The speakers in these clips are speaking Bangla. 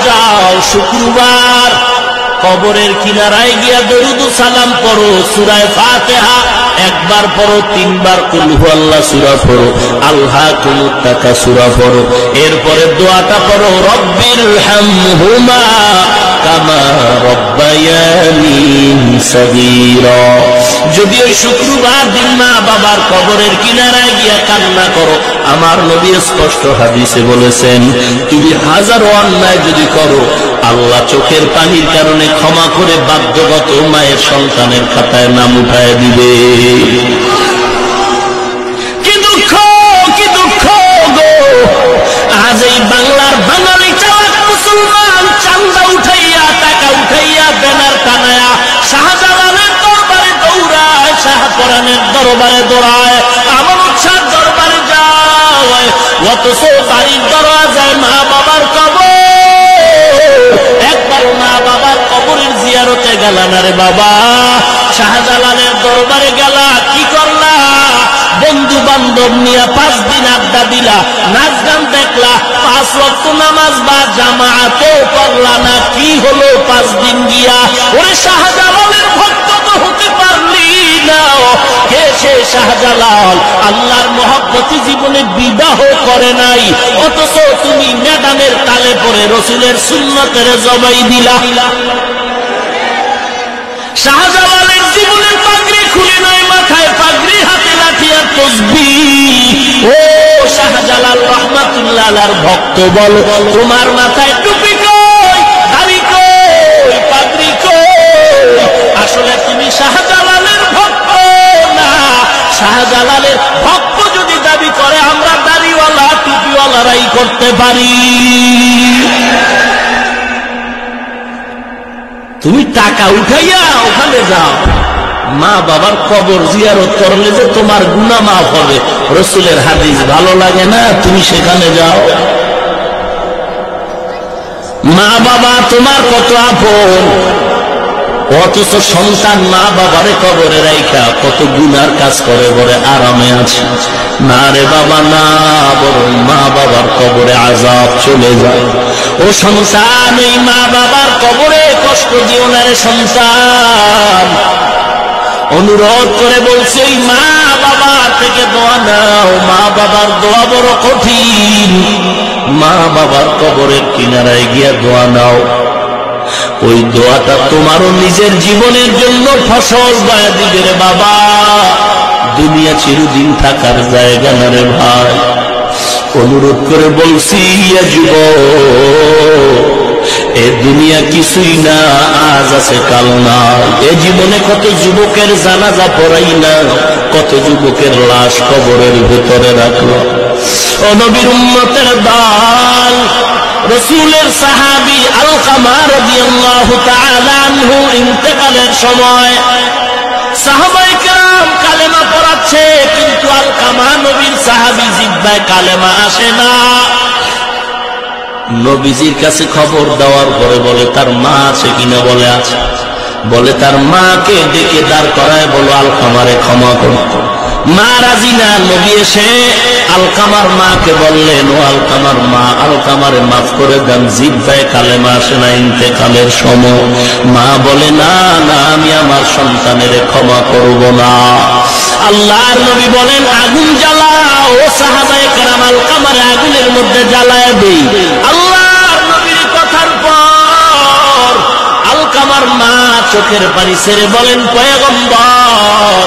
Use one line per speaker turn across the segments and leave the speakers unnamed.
যাও শুক্রবার কবরের কিনারায় গিয়া দরুদ সালাম পড়ো, সূরা ফাতিহা একবার পড়ো, 3 বার কুল হুয়াল্লাহ সূরা পড়ো, আলহাকুমুত তাকাসুর পড়ো, এরপরে দোয়াটা পড়ো রব্বির হামহুমা কামা রব্বায়ানি সগীরা। যদি ওই শুক্রবার দিন মা বাবার কবরের কিনারায় গিয়া কান্না করো, আমার নবী স্পষ্ট হাদিসে বলেছেন তুমি হাজারো অন্যায় যদি করো, আল্লাহ চোখের পানির কারণে ক্ষমা করে বাধ্যগত মায়ের সন্তানের খাতায় নাম উঠায় দিবে। কি দুঃখ, কি দুঃখ গো! আজ এই বাংলার বাঙালি চালাক মুসলমান চান্দা উঠাইয়া, টাকা উঠাইয়া, ব্যানার টানায়া শাহজালালের দরবারে দৌড়ায়, শাহপরানের দরবারে দৌড়ায়, আমার উৎসাহ দরবারে যায়, অথচ বাড়ির দরজায় মা বাবার কবর, একবার মা বাবার কবরের জিয়ারতে গেলা না রে বাবা। শাহজালালের দরবারে গেলা, কি করলা? বন্ধু বান্ধব নিয়ে 5 দিন আড্ডা দিলা, নাচ গান দেখলা, 5 ওয়াক্ত নামাজ বা জামাতেও পড়লা না। কি হলো 5 দিন গিয়া? ওরে শাহজালালের ভক্ত তো হতে পারলি না। কে সে শাহজালাল? আল্লাহর মহব্বতে জীবনে বিবাহ করে নাই, অথচ তুমি ম্যাডামের তালে পড়ে রসুলের সুন্নতের জবাই দিলা। শাহজালালের জীবনের পাগড়ি খুলে নাই, মাথায় পাগড়ি, হাতে লাঠি আর তাসবিহ। ও শাহজালাল রহমাতুল্লাহ আলাইহির ভক্ত বল, তোমার মাথায় টুপি কই, দাড়ি কই, পাগড়ি কই? আসলে তুমি শাহজালালের ভক্ত না। শাহজালালের ভক্ত যদি দাবি করে, আমরা দাড়িওয়ালা টুপিওয়ালারাই করতে পারি। তুমি টাকা উঠাইয়া ওখানে যাও, মা বাবার কবর জিয়ারত করলে যে তোমার গুনাহ মাফ হবে, রাসূলের হাদিস ভালো লাগে না? তুমি সেখানে যাও। মা বাবা তোমার কত আপন, অথচ সন্তান মা বাবারে কবরে রাইখা কত গুনার কাজ করে, বলে আরামে আছে। না রে বাবা না, বরং মা বাবার কবরে আযাব চলে যায়। ও সন্তান, এই মা বাবার কবরে কষ্ট দিও না রে সন্তান। অনুরোধ করে বলছে, ওই মা বাবার থেকে দোয়া নাও। মা বাবার দোয়া বড় কঠিন। মা বাবার কবরের কিনারায় গিয়া দোয়া নাও। ওই দোয়াটা তোমারও নিজের জীবনের জন্য ফসল বয়া দিবে রে বাবা। দুনিয়া চিরদিন থাকার জায়গা না রে ভাই। অনুরোধ করে বলছি, যুবক, এ দুনিয়া কিছুই না, আজ আছে কাল না। এ জীবনে কত যুবকের জানাজা পড়াই না, কত যুবকের লাশ কবরের ভেতরে রাখলো। ও নবীর উম্মতের দল, রাসূলের সাহাবী আলকামা রাদিয়াল্লাহু তাআলা আনহু ইন্তেকালের সময় সাহাবায়ে কেরাম কালেমা পড়াচ্ছে, কিন্তু আলকামা নবীর সাহাবী জিহ্বায় কালেমা আসে না। নবীজির কাছে খবর দেওয়ার পরে বলে তার মা আছে কিনা, বলে আছে। বলে তার মাকে ডেকে দাঁড় করায়, বলো আলকামারে ক্ষমা করো। মা রাজি না। নবী এসে আলকামার মাকে বললেন, ও আলকামার মা, আলকামারে মাফ করে দেন, জিহ্বায় কালেমা আসে না ইন্তেকালের সময়। মা বলে, না না, আমি আমার সন্তানের ক্ষমা করব না। আল্লাহর নবী বলেন, আগুন জ্বালাও। ও সাহাবায়ে কেরাম আলকামারে আগুনের মধ্যে জ্বালায় দেই। আল্লাহর নবীর কথার পর আলকামার মা চোখের পানি ছেড়ে বলেন, পয়গম্বর,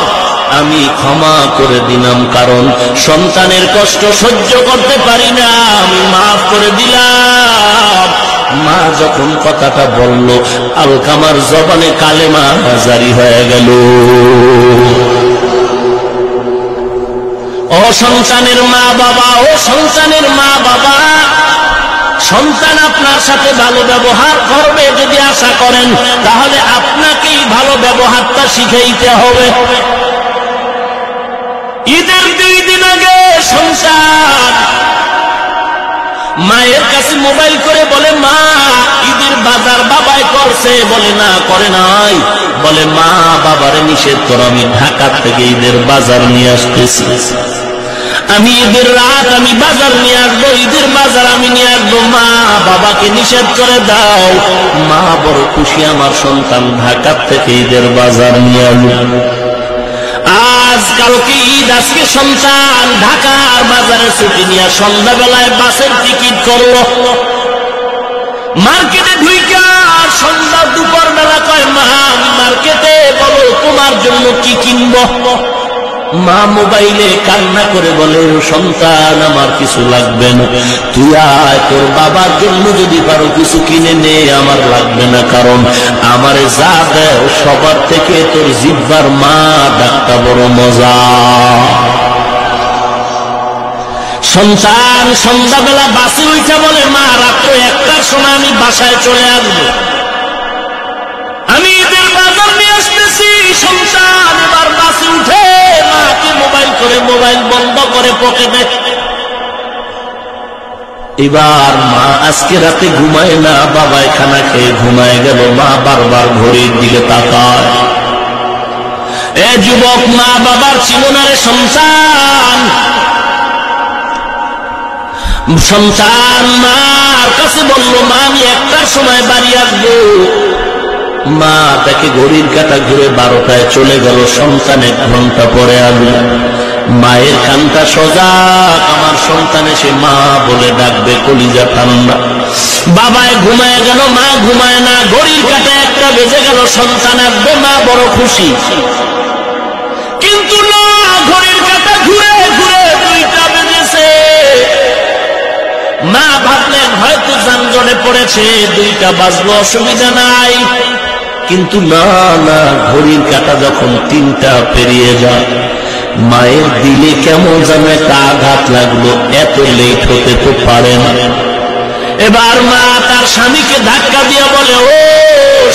আমি ক্ষমা করে দিলাম, কারণ সন্তানের কষ্ট সহ্য করতে পারি না, আমি মাফ করে দিলাম। মা যখন কথাটা বলল, আলকামার জবানে কালেমা জারি হয়ে গেল। ও সন্তানের মা বাবা, ও সন্তানের মা বাবা, সন্তান আপনার সাথে ভালো ব্যবহার করবে যদি আশা করেন, তাহলে আপনাকেই ভালো ব্যবহারটা শিখাইতে হবে। ঈদের 2 দিন আগে সন্তান মায়ের কাছে মোবাইল করে বলে, মা ঈদের বাজার বাবাই করছে। বলে, না করে নাই। বলে, মা বাবারে নিষেধ করো, আমি ঢাকা থেকে ঈদের বাজার নিয়ে আসতেছি। আমি ঈদের রাত আমি বাজার নিয়ে আসবো, ঈদের বাজার আমি নিয়ে আসবো, মা বাবাকে নিষেধ করে দাও। মা বড় খুশি, আমার সন্তান ঢাকা থেকে ঈদের বাজার নিয়ে আসবে। আজ কালকে ঈদ, আজকে সন্তান ঢাকার বাজারে ছুটি নিয়ে সন্ধ্যাবেলায় বাসের টিকিট করলো, মার্কেটে ঢুইকা সন্ধ্যা দুপুর বেলা কয় মা আমি মার্কেটে, বলো তোমার জন্য কি কিনবো। মা মোবাইলে কান্না করে বলে সন্তান আমার কিছু লাগবে না, তুই আয় তোর বাবার জন্য যদি পারো কিছু কিনে নে, আমার লাগবে না, কারণ আমারে যা দেও সবার থেকে তোর জিহ্বার মা ডাকটা বড় মজা। সন্তান সন্ধ্যাবেলা বাসে উঠে বলে মা রাত্র 1টার সময় আমি বাসায় চলে আসবো, আমি ঈদের বাজার নিয়ে আসতেছি। সন্তান এবার বাসে উঠে মাকে মোবাইল করে, মোবাইল বন্ধ করে পকেটে। এবার মা আজকে রাতে ঘুমায় না, বাবায় খানা খেয়ে ঘুমায় গেল, মা বারবার ঘড়ির দিকে তাকায়। এ যুবক, মা বাবার ছিল না রে সন্তান। সন্তান মার কাছে বলল মা আমি 1টার সময় বাড়ি আসবো। মা তাকে ঘড়ির কাঁটা ঘুরে 12টায় চলে গেল, সন্তান 1 ঘন্টা পরে আসবে। মায়ের কানটা সোজা, আমার সন্তান এসে মা বলে ডাকবে, কলিজা ঠান্ডা। বাবায় ঘুমায় গেল, মা ঘুমায় না, ঘড়ির কাঁটা 1টা বেজে গেল, সন্তান আসবে, মা বড় খুশি। কিন্তু না, ঘড়ির কাঁটা ঘুরে ঘুরে 2টা বেজেছে। মা ভাবলেন হয়তো যানজটে পড়েছে, 2টা বাজলো, অসুবিধা নাই। কিন্তু না না, ঘড়ির কাঁটা যখন 3টা পেরিয়ে যায়, মায়ের দিলে কেমন যেন একটা আঘাত লাগলো, এত লেট হতে তো পারে না। এবার মা তার স্বামীকে ধাক্কা দিয়ে বলে ও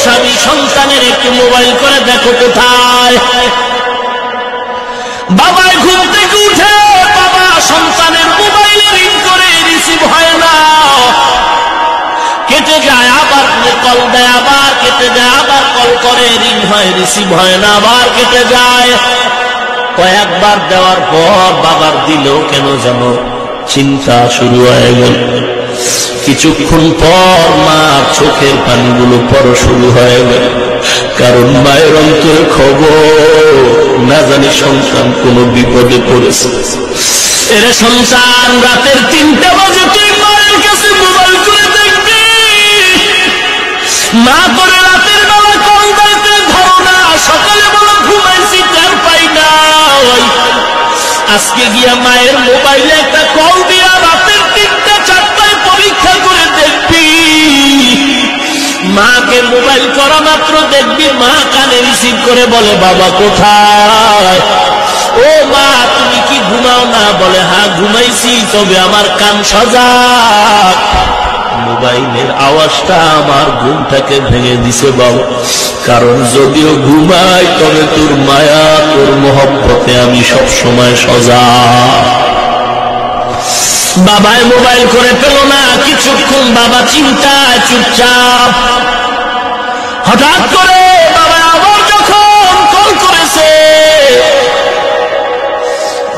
স্বামী, সন্তানের একটু মোবাইল করে দেখো কোথায়। বাবাই ঘুম থেকে উঠে, বাবা সন্তানের মোবাইলে রিং করে, রিসিভ হয় না, কেটে যায়, আবার কল দেয়, আবার কেটে যায়, আবার কল করে, রিং হয়, রিসিভ হয় না, আবার কেটে যায়। কয়েকবার দেওয়ার পর বাবার দিলেও কেন যেন চিন্তা শুরু হয়ে গেল। কিছুক্ষণ পর মার চোখের পানিগুলো পড়া শুরু হয়ে গেল, কারণ মায়ের অন্তরে খবর, না জানি সন্তান কোনো বিপদে পড়েছে। এরে সন্তান, রাতের 3টা বাজে তুই মায়ের কাছে মোবাইল করে দেখবি, মা করে রাতের বেলা কল দিতে ধরো না, সকালে বলো ঘুমাইছি টের পাই না। আজকে গিয়া মায়ের মোবাইলে একটা কল দিয়া রাতের 3টা 4টায় পরীক্ষা করে দেখবি। মাকে মোবাইল করা মাত্র দেখবি মা কানে রিসিভ করে বলে বাবা কোথায়। ও মা তুমি কি ঘুমাও না? বলে হ্যাঁ ঘুমাইছি, তবে আমার কান সজাগ। মোবাইলের আওয়াজটা আমার ঘুমটাকে ভেঙে দিছে বাবা, কারণ যদিও ঘুমাই তবে তোর মায়া তোর মহব্বতে আমি সব সময় সজাগ। বাবায় মোবাইল করে পেল না, কিছুক্ষণ বাবা চিন্তায় চুপচাপ। হঠাৎ করে বাবা আবার যখন কল করেছে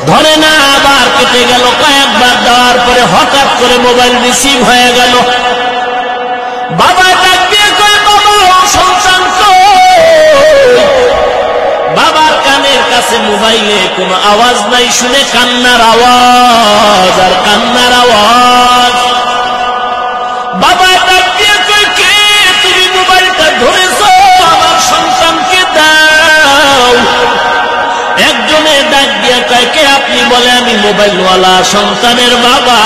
ধরে না, আবার কেটে গেল। কয়েকবার দেওয়ার পরে হঠাৎ করে মোবাইল রিসিভ হয়ে গেল। বাবা ডাক দিয়ে কয় বাবা সন্তান কই? বাবার কানের কাছে মোবাইলে কোনো আওয়াজ নাই, শুনে কান্নার আওয়াজ আর কান্নার আওয়াজ। বাবা ডাক দিয়ে কয় কে? তুমি মোবাইলটা ধরেছ, আমার সন্তানকে দাও। একজনে ডাক দিয়ে কয় কে আপনি? বলে আমি মোবাইলওয়ালা সন্তানের বাবা।